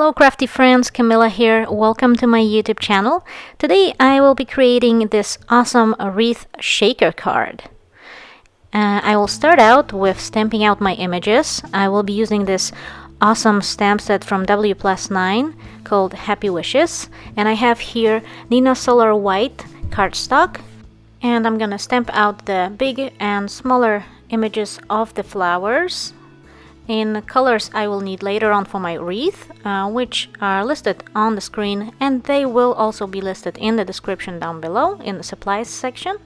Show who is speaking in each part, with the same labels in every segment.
Speaker 1: Hello crafty friends, Camilla here. Welcome to my YouTube channel. Today I will be creating this awesome Wreath shaker card. I will start out with stamping out my images. I will be using this awesome stamp set from Wplus9 called Happy Wishes. And I have here Nina Solar White cardstock. And I'm gonna stamp out the big and smaller images of the flowers in colors I will need later on for my wreath, which are listed on the screen, and they will also be listed in the description down below in the supplies section.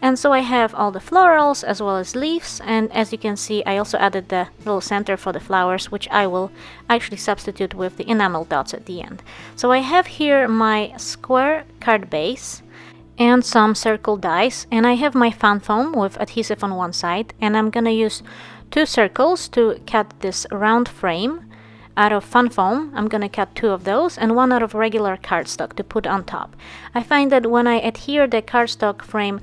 Speaker 1: And so I have all the florals as well as leaves, and as you can see I also added the little center for the flowers, which I will actually substitute with the enamel dots at the end. So I have here my square card base and some circle dies, and I have my fan foam with adhesive on one side, and I'm gonna use 2 circles to cut this round frame out of fan foam. I'm gonna cut 2 of those and 1 out of regular cardstock to put on top. I find that when I adhere the cardstock frame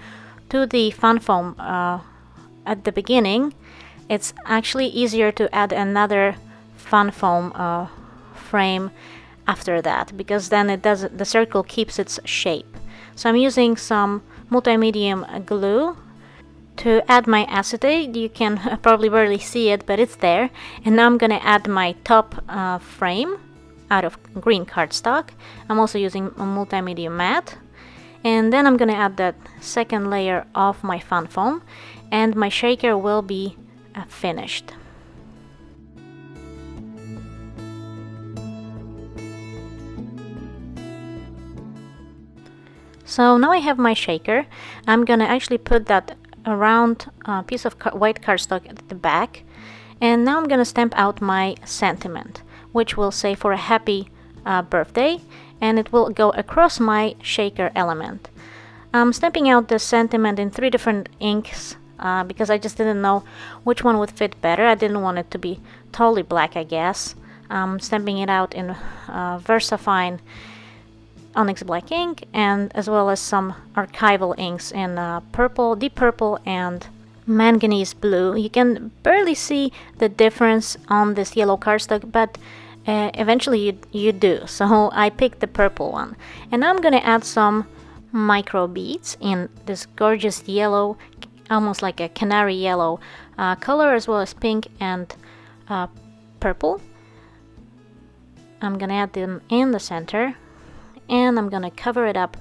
Speaker 1: to the fan foam at the beginning, it's actually easier to add another fan foam frame after that, because then the circle keeps its shape. So I'm using some multi-medium glue to add my acetate. You can probably barely see it, but it's there. And now I'm gonna add my top frame out of green cardstock. I'm also using a multi-medium matte. And then I'm gonna add that second layer of my fan foam, and my shaker will be finished. So now I have my shaker. I'm gonna actually put that a round piece of white cardstock at the back, and now I'm gonna stamp out my sentiment, which will say for a happy birthday, and it will go across my shaker element. I'm stamping out the sentiment in 3 different inks because I just didn't know which one would fit better. I didn't want it to be totally black, I guess. I'm stamping it out in VersaFine Onyx Black ink, and as well as some archival inks in purple, deep purple, and manganese blue. You can barely see the difference on this yellow cardstock, but eventually you do. So I picked the purple one, and now I'm gonna add some micro beads in this gorgeous yellow, almost like a canary yellow color, as well as pink and purple. I'm gonna add them in the center, and I'm gonna cover it up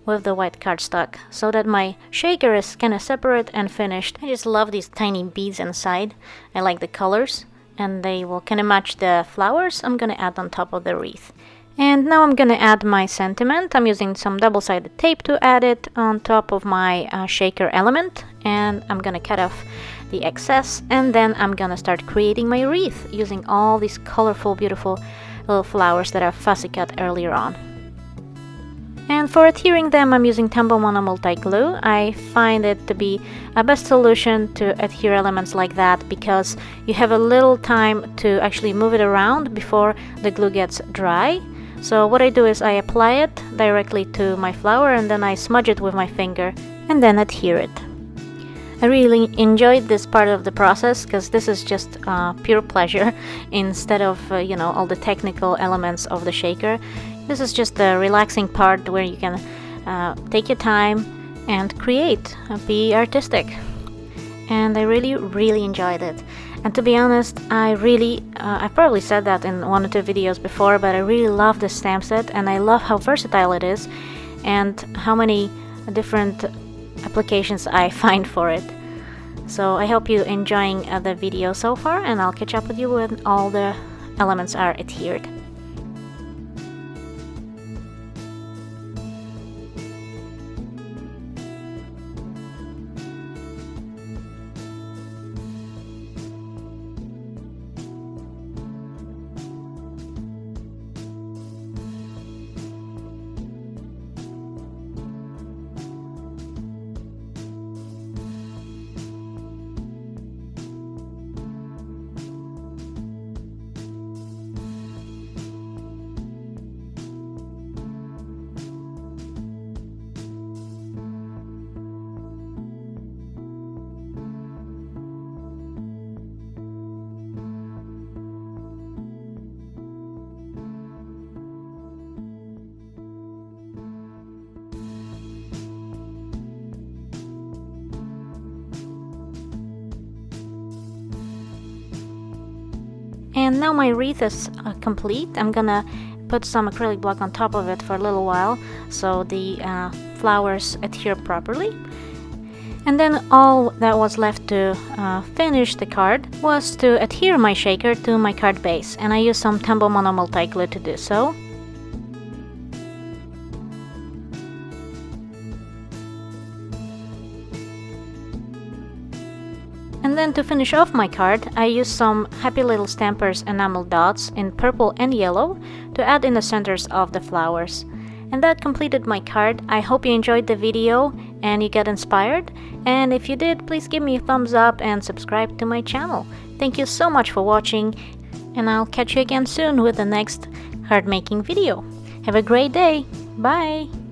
Speaker 1: with the white cardstock so that my shaker is kind of separate and finished. I just love these tiny beads inside. I like the colors, and they will kind of match the flowers I'm gonna add on top of the wreath. And now I'm gonna add my sentiment. I'm using some double-sided tape to add it on top of my shaker element, and I'm gonna cut off the excess, and then I'm gonna start creating my wreath using all these colorful, beautiful little flowers that I fussy cut earlier on. And for adhering them, I'm using Tombow Mono Multi Glue. I find it to be a best solution to adhere elements like that, because you have a little time to actually move it around before the glue gets dry. So what I do is I apply it directly to my flower, and then I smudge it with my finger and then adhere it. I really enjoyed this part of the process because this is just pure pleasure instead of all the technical elements of the shaker. This is just the relaxing part where you can take your time and create, be artistic. And I really enjoyed it. And to be honest, I probably said that in 1 or 2 videos before, but I really love this stamp set, and I love how versatile it is and how many different applications I find for it. So I hope you're enjoying the video so far, and I'll catch up with you when all the elements are adhered. And now my wreath is complete. I'm gonna put some acrylic block on top of it for a little while so the flowers adhere properly. And then all that was left to finish the card was to adhere my shaker to my card base, and I used some Tombow Mono multi-glue to do so. And then to finish off my card, I used some Happy Little Stampers enamel dots in purple and yellow to add in the centers of the flowers. And that completed my card. I hope you enjoyed the video and you got inspired. And if you did, please give me a thumbs up and subscribe to my channel. Thank you so much for watching, and I'll catch you again soon with the next card making video. Have a great day. Bye!